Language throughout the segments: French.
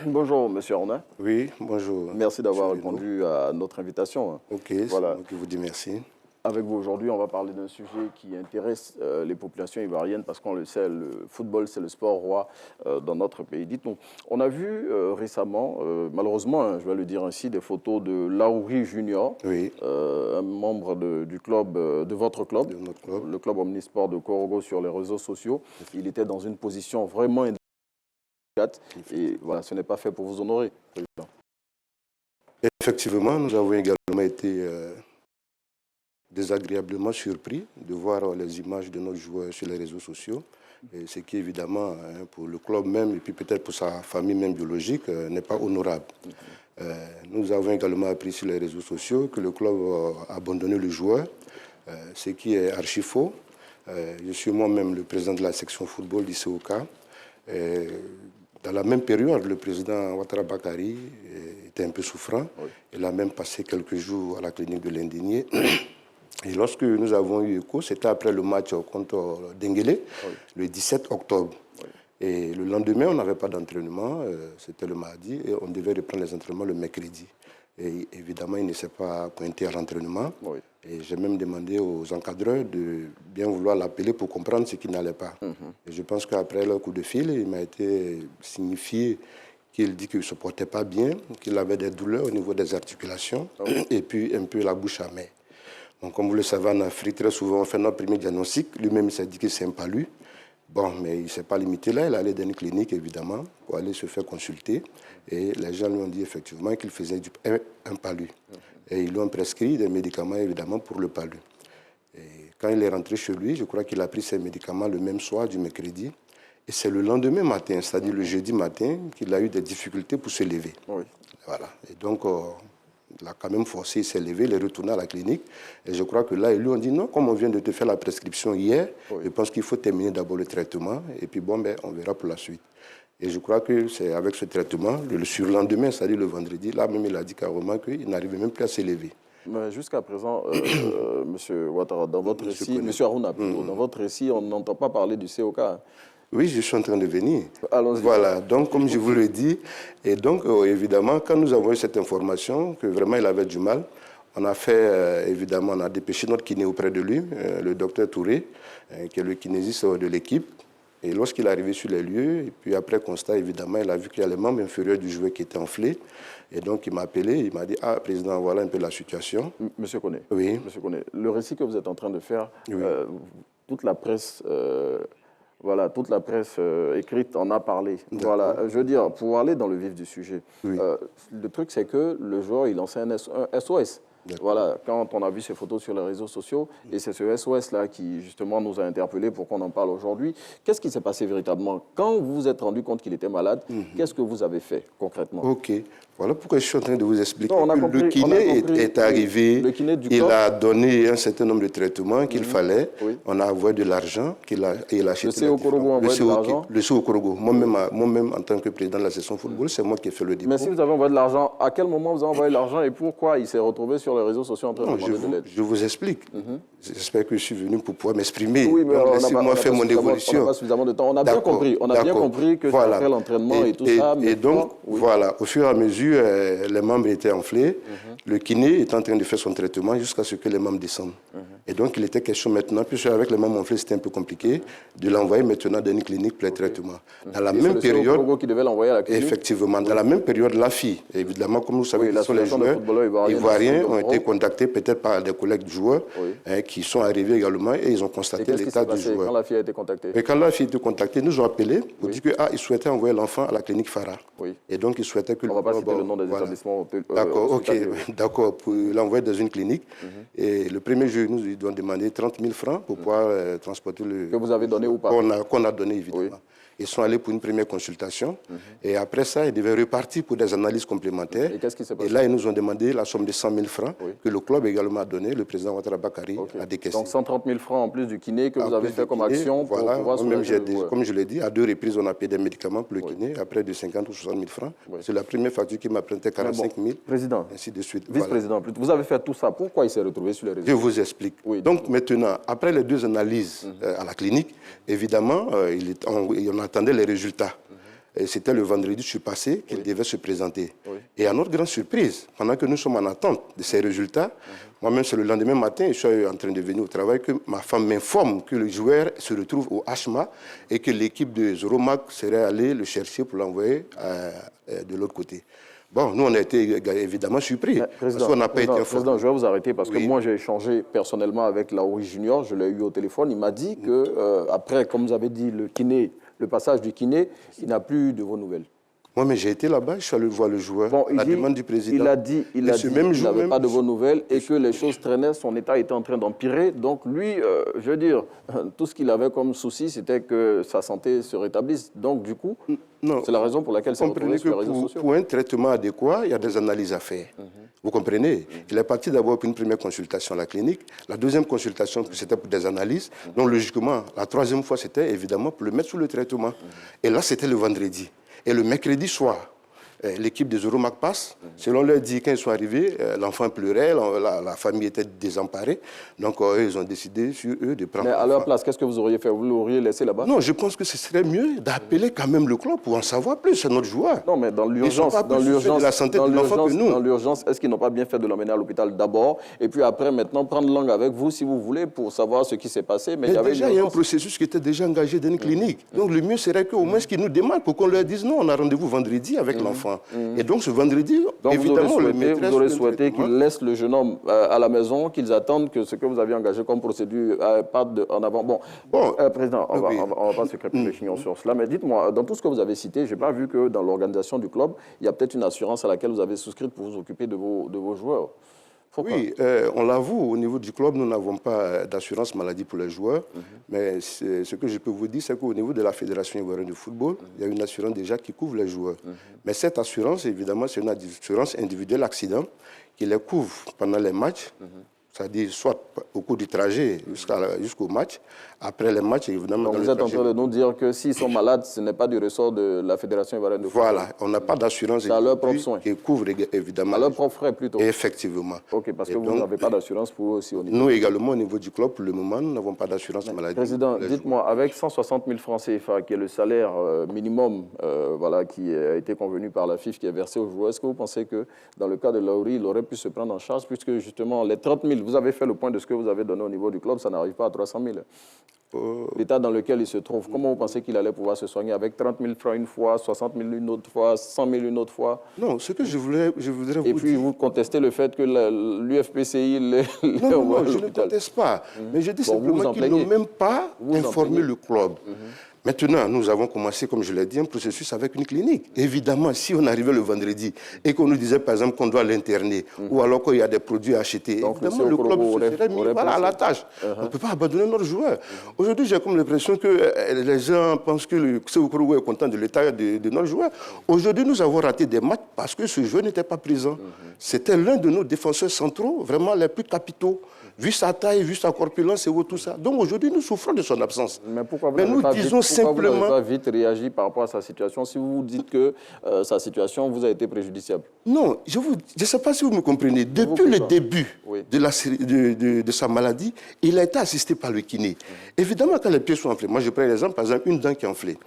Bonjour, Monsieur Arnaud. Oui, bonjour. Merci d'avoir répondu à notre invitation. Ok, Voilà. c'est moi qui vous dis merci. Avec vous aujourd'hui, on va parler d'un sujet qui intéresse les populations ivoiriennes parce qu'on le sait, le football, c'est le sport roi dans notre pays. Dites-nous, on a vu récemment, malheureusement, hein, je vais le dire ainsi, des photos de Laouri Junior, Oui. un membre du club, de votre club, De notre club. le club Omnisport de Korogo sur les réseaux sociaux. Il était dans une position vraiment indélicate et voilà, ce n'est pas fait pour vous honorer, Président. Effectivement, nous avons également été désagréablement surpris de voir les images de nos joueurs sur les réseaux sociaux. Et ce qui, évidemment, pour le club même et puis peut-être pour sa famille même biologique, n'est pas honorable. Nous avons également appris sur les réseaux sociaux que le club a abandonné le joueur, ce qui est archi faux. Je suis moi-même le président de la section football du COK. Dans la même période, le président Ouattara Bakari était un peu souffrant. Oui. Il a même passé quelques jours à la clinique de l'Indigné. Et lorsque nous avons eu écho, c'était après le match contre Denguélé, oui, le 17 octobre. Oui. Et le lendemain, on n'avait pas d'entraînement, c'était le mardi, et on devait reprendre les entraînements le mercredi. Et évidemment, il ne s'est pas pointé à l'entraînement. Oui. Et j'ai même demandé aux encadreurs de bien vouloir l'appeler pour comprendre ce qui n'allait pas. Et je pense qu'après le coup de fil, il m'a été signifié qu'il dit qu'il ne se portait pas bien, qu'il avait des douleurs au niveau des articulations, et puis un peu la bouche amère. Donc, comme vous le savez, en Afrique, très souvent, on fait notre premier diagnostic. Lui-même, il s'est dit que c'est un palu. Bon, mais il ne s'est pas limité là. Il est allé dans une clinique, évidemment, pour aller se faire consulter. Et les gens lui ont dit effectivement qu'il faisait un palu. Et ils lui ont prescrit des médicaments, évidemment, pour le palu. Et quand il est rentré chez lui, je crois qu'il a pris ses médicaments le même soir du mercredi. Et c'est le lendemain matin, c'est-à-dire le jeudi matin, qu'il a eu des difficultés pour se lever. Oui. Voilà. Et donc, il a quand même forcé, il s'est levé, il est retourné à la clinique. Et je crois que là, ils lui ont dit non, comme on vient de te faire la prescription hier, oui, je pense qu'il faut terminer d'abord le traitement. Et puis bon, ben, on verra pour la suite. Et je crois que c'est avec ce traitement, le surlendemain, c'est-à-dire le vendredi, là même il a dit carrément qu'il n'arrivait même plus à se lever. Jusqu'à présent, M. Ouattara, dans votre récit, M. Aruna, dans votre récit, on n'entend pas parler du COK. Oui, je suis en train de venir. Allons-y. Voilà, donc comme je vous le dis, et donc évidemment, quand nous avons eu cette information, que vraiment il avait du mal, on a fait, évidemment, on a dépêché notre kiné auprès de lui, le docteur Touré, qui est le kinésiste de l'équipe. Et lorsqu'il est arrivé sur les lieux, et puis après constat, évidemment, il a vu qu'il y a les membres inférieurs du joueur qui étaient enflés. Et donc, il m'a appelé, il m'a dit, ah, président, voilà un peu la situation. Monsieur Koné, oui. Monsieur Koné, le récit que vous êtes en train de faire, oui, toute la presse... voilà, toute la presse écrite en a parlé. Voilà, je veux dire, pour aller dans le vif du sujet, oui, le truc, c'est que le joueur, il lançait un SOS. Voilà, quand on a vu ces photos sur les réseaux sociaux, et c'est ce SOS-là qui, justement, nous a interpellés pour qu'on en parle aujourd'hui. Qu'est-ce qui s'est passé véritablement? Quand vous vous êtes rendu compte qu'il était malade, qu'est-ce que vous avez fait concrètement? Ok, voilà pourquoi je suis en train de vous expliquer. Non, le kiné est arrivé, il a donné un certain nombre de traitements qu'il fallait. Oui. On a envoyé de l'argent, il a acheté. Le CO Korogo a envoyé de l'argent? Le CO Korogo. Moi-même, en tant que président de la session football, c'est moi qui ai fait le dépôt. Mais si vous avez envoyé de l'argent, à quel moment vous avez envoyé l'argent et pourquoi il s'est retrouvé sur les réseaux sociaux en train de demander de l'aide? Je vous explique. J'espère que je suis venu pour pouvoir m'exprimer. Oui, mais laissez-moi faire mon évolution. On n'a pas suffisamment de temps. On a bien compris. On a bien compris que voilà, après l'entraînement et tout ça. Et donc, voilà, au fur et à mesure, les membres étaient enflés. Le kiné est en train de faire son traitement jusqu'à ce que les membres descendent. Et donc, il était question maintenant, puisque avec les membres enflés, c'était un peu compliqué, de l'envoyer maintenant dans une clinique pour les traitements. Dans la même période, qui devait l'envoyer à la clinique. Effectivement, dans la même période, la fille, évidemment, comme vous savez, sont les joueurs ivoiriens ont été contactés peut-être par des collègues joueurs qui sont arrivés également et ils ont constaté l'état du joueur. Quand la fille a été contactée? Et quand la fille a été contactée, ils nous ont appelés pour dire qu'ils souhaitaient envoyer l'enfant à la clinique Farah. Oui. Et donc, ils souhaitaient que... On ne va pas citer le nom des établissements. D'accord, ok, d'accord, pour l'envoyer dans une clinique. Et le premier jour, nous lui devons demander 30 000 francs pour pouvoir transporter le... Que vous avez donné ou pas? Qu'on a donné, évidemment. Oui. Ils sont allés pour une première consultation. Et après ça, ils devaient repartir pour des analyses complémentaires. Et qu'est-ce qui s'est passé? Et là, ils nous ont demandé la somme de 100 000 francs que le club également a donné. Le président Ouattara Bakari a décaissé. Donc 130 000 francs en plus du kiné que vous avez fait comme action pour pouvoir soulager le joueur. Comme je l'ai dit, à 2 reprises, on a payé des médicaments pour le kiné, à près de 50 ou 60 000 francs. C'est la première facture qui m'a prêté 45 000. Président, ainsi de suite. Vice-président, vous avez fait tout ça. Pourquoi il s'est retrouvé sur les réseaux? Je vous explique. Donc maintenant, après les 2 analyses à la clinique, évidemment, on attendait les résultats. c'était le vendredi, je suis passé, qu'il devait se présenter. Oui. Et à notre grande surprise, pendant que nous sommes en attente de ces résultats, moi-même, c'est le lendemain matin, je suis en train de venir au travail, que ma femme m'informe que le joueur se retrouve au HMA et que l'équipe de Zoromac serait allée le chercher pour l'envoyer de l'autre côté. Bon, nous, on a été évidemment surpris. Parce qu'on n'a pas été informés. Président, je vais vous arrêter parce que moi, j'ai échangé personnellement avec Laouri Junior. Je l'ai eu au téléphone. Il m'a dit que après, comme vous avez dit, le passage du kiné, il n'a plus de vos nouvelles. Moi, mais j'ai été là-bas, je suis allé voir le joueur, la demande du président. Il a dit qu'il n'avait pas de vos nouvelles et que les choses traînaient, son état était en train d'empirer. Donc lui, je veux dire, tout ce qu'il avait comme souci, c'était que sa santé se rétablisse. Donc du coup, c'est la raison pour laquelle c'est retrouvé sur les réseaux sociaux. Pour un traitement adéquat, il y a des analyses à faire. Vous comprenez? Il est parti d'abord pour une première consultation à la clinique. La deuxième consultation, c'était pour des analyses. Donc logiquement, la troisième fois, c'était évidemment pour le mettre sous le traitement. Et là, c'était le vendredi. Et le mercredi soir, l'équipe des Zoromac passe. Selon leur dit, quand ils sont arrivés, l'enfant pleurait, la famille était désemparée. Donc, ils ont décidé sur eux de prendre. Mais à leur place, qu'est-ce que vous auriez fait? Vous l'auriez laissé là-bas? Non, je pense que ce serait mieux d'appeler quand même le club pour en savoir plus sur notre joueur. Non, mais dans l'urgence, est-ce qu'ils n'ont pas bien fait de l'emmener à l'hôpital d'abord et puis après, maintenant, prendre langue avec vous, si vous voulez, pour savoir ce qui s'est passé? Mais déjà, il y a un processus qui était déjà engagé dans une clinique. Donc, le mieux serait qu'au moins qu'ils nous demandent pour qu'on leur dise non, on a rendez-vous vendredi avec l'enfant. Et donc, ce vendredi, donc évidemment, vous aurez souhaité qu'ils laissent le jeune homme à la maison, qu'ils attendent que ce que vous avez engagé comme procédure parte en avant. Bon, Président, on va pas se crêper le chignon sur cela, mais dites-moi, dans tout ce que vous avez cité, je n'ai pas vu que dans l'organisation du club, il y a peut-être une assurance à laquelle vous avez souscrit pour vous occuper de vos joueurs. Oui, on l'avoue, au niveau du club, nous n'avons pas d'assurance maladie pour les joueurs. Mais ce que je peux vous dire, c'est qu'au niveau de la Fédération ivoirienne de football, il y a une assurance déjà qui couvre les joueurs. Mais cette assurance, évidemment, c'est une assurance individuelle accident qui les couvre pendant les matchs. C'est-à-dire soit au cours du trajet jusqu'au match, après les matchs, évidemment... Donc vous êtes en train de nous dire que s'ils sont malades, ce n'est pas du ressort de la Fédération ivoirienne de football. Voilà, on n'a pas d'assurance qui couvre évidemment... À leurs propres frais plutôt. Effectivement. Ok, parce que vous n'avez pas d'assurance pour eux aussi au niveau... Nous également, au niveau du club, pour le moment, nous n'avons pas d'assurance maladie. Président, dites-moi, avec 160 000 francs CFA, qui est le salaire minimum voilà, qui a été convenu par la FIF, qui est versé aux joueurs, est-ce que vous pensez que dans le cas de Laouri, il aurait pu se prendre en charge, puisque justement les 30 000, vous avez fait le point de ce que vous avez donné au niveau du club, ça n'arrive pas à 300 000. L'état dans lequel il se trouve, comment vous pensez qu'il allait pouvoir se soigner avec 30 000 francs une fois, 60 000 une autre fois, 100 000 une autre fois? Non, ce que je voudrais vous dire... Et puis vous contestez le fait que l'UFPCI non, je ne conteste pas. Mais je dis simplement qu'ils n'ont même pas informé le club. Maintenant, nous avons commencé, comme je l'ai dit, un processus avec une clinique. Évidemment, si on arrivait le vendredi et qu'on nous disait, par exemple, qu'on doit l'interner, ou alors qu'il y a des produits à acheter, donc, évidemment, le club serait mis à la tâche. On ne peut pas abandonner notre joueur. Aujourd'hui, j'ai comme l'impression que les gens pensent que le Sekokoro est content de l'état de notre joueur. Aujourd'hui, nous avons raté des matchs parce que ce joueur n'était pas présent. C'était l'un de nos défenseurs centraux, vraiment les plus capitaux. Vu sa taille, vu sa corpulence et tout ça. Donc aujourd'hui, nous souffrons de son absence. Mais pourquoi vous n'avez pas vite réagi par rapport à sa situation si vous dites que sa situation vous a été préjudiciable? Non, je ne sais pas si vous me comprenez. Depuis le début de sa maladie, il a été assisté par le kiné. Évidemment, quand les pieds sont enflés, moi je prends l'exemple, par exemple, une dent qui est enflée.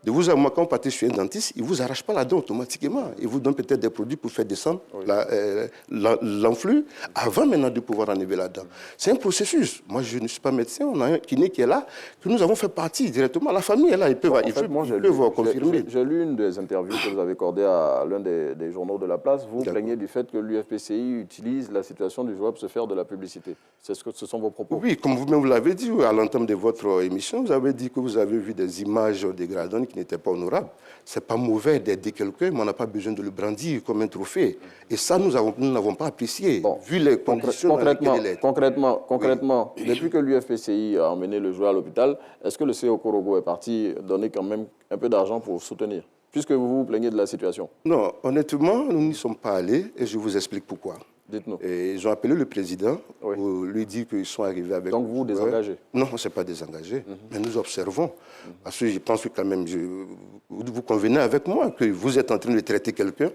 De vous à moi, quand vous partez chez un dentiste, il ne vous arrache pas la dent automatiquement. Il vous donne peut-être des produits pour faire descendre l'enflure avant maintenant de pouvoir enlever la dent. C'est un processus. Moi, je ne suis pas médecin. On a un kiné qui est là, que nous avons fait partie directement. La famille est là, ils peuvent confirmer. J'ai lu une des interviews que vous avez accordées à l'un des journaux de la place. Vous plaignez du fait que l'UFPCI utilise la situation du joueur pour se faire de la publicité. Ce sont vos propos? Oui, comme vous-même l'avez dit à l'entame de votre émission, vous avez dit que vous avez vu des images dégradantes qui n'était pas honorable. Ce n'est pas mauvais d'aider quelqu'un, mais on n'a pas besoin de le brandir comme un trophée. Et ça, nous n'avons pas apprécié, vu les conditions dans lesquelles il est. Concrètement, depuis que l'UFPCI a emmené le joueur à l'hôpital, est-ce que le CO Korogo est parti donner quand même un peu d'argent pour soutenir, puisque vous vous plaignez de la situation? Non, honnêtement, nous n'y sommes pas allés et je vous explique pourquoi. Dites-nous. Ils ont appelé le président pour lui dire qu'ils sont arrivés avec... Donc vous désengagez? Non, on ne s'est pas désengagé, mais nous observons. Parce que je pense que quand même, vous convenez avec moi que vous êtes en train de traiter quelqu'un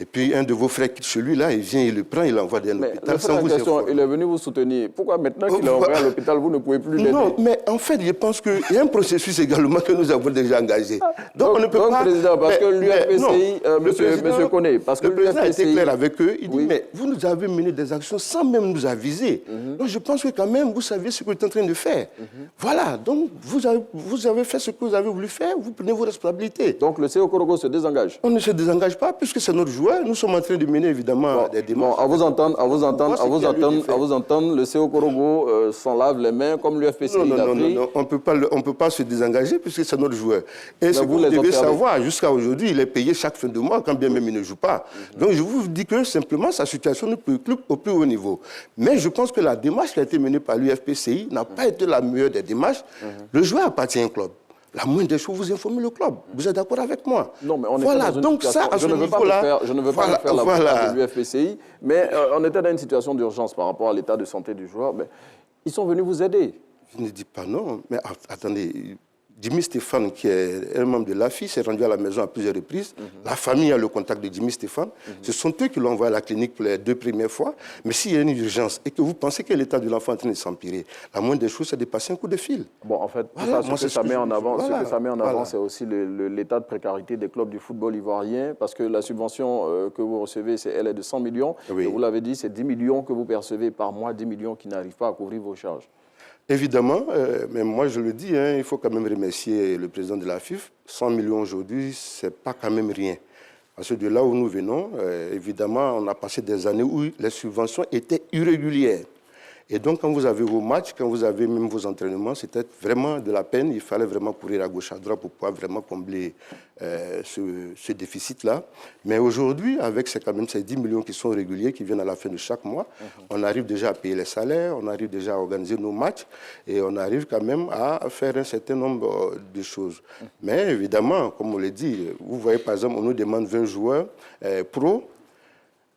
et puis un de vos frères quitte celui-là, il vient, il le prend, il l'envoie dans l'hôpital sans vous informer. Il est venu vous soutenir. Pourquoi maintenant qu'il est envoyé à l'hôpital, vous ne pouvez plus l'aider? Non, mais en fait, je pense qu'il y a un processus également que nous avons déjà engagé. Donc on ne peut pas... Président, parce que l'UFPCI, monsieur Koné, parce que le président a été clair avec eux, il dit, mais vous nous avez mené des actions sans même nous aviser. Donc je pense que quand même, vous saviez ce que vous êtes en train de faire. Voilà, donc vous avez fait ce que vous avez voulu faire, vous prenez vos responsabilités. Donc le CO Korogo se désengage? On ne se désengage pas, puisque c'est notre joueur. Nous sommes en train de mener évidemment des démarches. Bon, à vous entendre, le CO Korogo s'en lave les mains comme l'UFPCI. Non, on ne peut pas se désengager puisque c'est notre joueur. Et ce que vous devez savoir, jusqu'à aujourd'hui, il est payé chaque fin de mois, quand bien même il ne joue pas. Donc je vous dis que simplement sa situation nous préoccupe au plus haut niveau. Mais je pense que la démarche qui a été menée par l'UFPCI n'a pas été la meilleure des démarches. Le joueur appartient à un club. La moindre des choses, vous informez le club. Vous êtes d'accord avec moi? Non, mais on voilà, était donc ça, à ce niveau-là... Je ne veux pas faire l'avocat de l'UFPCI, mais on était dans une situation d'urgence par rapport à l'état de santé du joueur. Mais ils sont venus vous aider. Je ne dis pas non, mais attendez... Jimmy Stéphane, qui est un membre de l'AFI, s'est rendu à la maison à plusieurs reprises. La famille a le contact de Jimmy Stéphane. Ce sont eux qui l'ont envoyé à la clinique pour les 2 premières fois. Mais s'il y a une urgence et que vous pensez que l'état de l'enfant est en train de s'empirer, la moindre des choses, c'est de passer un coup de fil. Bon, en fait, voilà, ce que ça met en avant, c'est aussi l'état de précarité des clubs du football ivoirien, parce que la subvention que vous recevez, elle est de 100 millions. Oui. Et vous l'avez dit, c'est 10 millions que vous percevez par mois, 10 millions qui n'arrivent pas à couvrir vos charges. Évidemment, mais moi je le dis, il faut quand même remercier le président de la FIFA. 100 millions aujourd'hui, ce n'est pas quand même rien. Parce que de là où nous venons, évidemment, on a passé des années où les subventions étaient irrégulières. Et donc, quand vous avez vos matchs, quand vous avez même vos entraînements, c'était vraiment de la peine. Il fallait vraiment courir à gauche, à droite pour pouvoir vraiment combler ce déficit-là. Mais aujourd'hui, avec quand même ces 10 millions qui sont réguliers, qui viennent à la fin de chaque mois, on arrive déjà à payer les salaires, on arrive déjà à organiser nos matchs et on arrive quand même à faire un certain nombre de choses. Mais évidemment, comme on l'a dit, vous voyez par exemple, on nous demande 20 joueurs pros,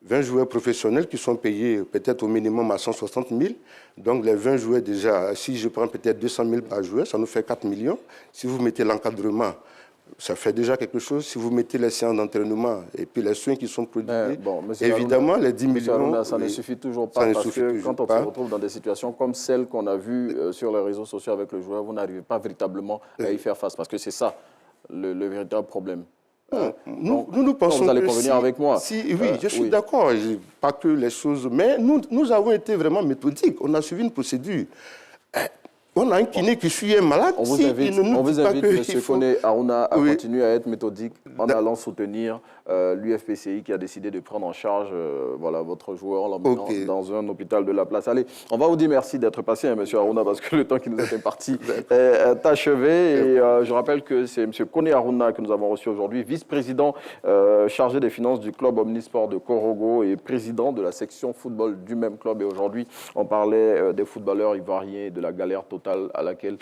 20 joueurs professionnels qui sont payés peut-être au minimum à 160 000. Donc les 20 joueurs déjà, si je prends peut-être 200 000 par joueur, ça nous fait 4 millions. Si vous mettez l'encadrement, ça fait déjà quelque chose. Si vous mettez les séances d'entraînement et puis les soins qui sont produits, évidemment, les 10 millions... Aruna, ça ne suffit toujours pas, parce que quand on se retrouve dans des situations comme celles qu'on a vues sur les réseaux sociaux avec le joueur, vous n'arrivez pas véritablement à y faire face, parce que c'est ça le véritable problème. Nous pensons vous allez convenir avec moi. Oui, je suis d'accord. Pas que les choses... Mais nous avons été vraiment méthodiques. On a suivi une procédure. On a un kiné qui suit un malade. On vous invite, M. Koné Aruna, à continuer à être méthodique en allant soutenir l'UFPCI qui a décidé de prendre en charge votre joueur en l'emmenant dans un hôpital de la place. Allez, on va vous dire merci d'être passé, M. Aruna, parce que le temps qui nous est imparti est achevé. Et je rappelle que c'est M. Koné Aruna que nous avons reçu aujourd'hui, vice-président chargé des finances du club Omnisport de Korogo et président de la section football du même club. Et aujourd'hui, on parlait des footballeurs ivoiriens et de la galère totale à laquelle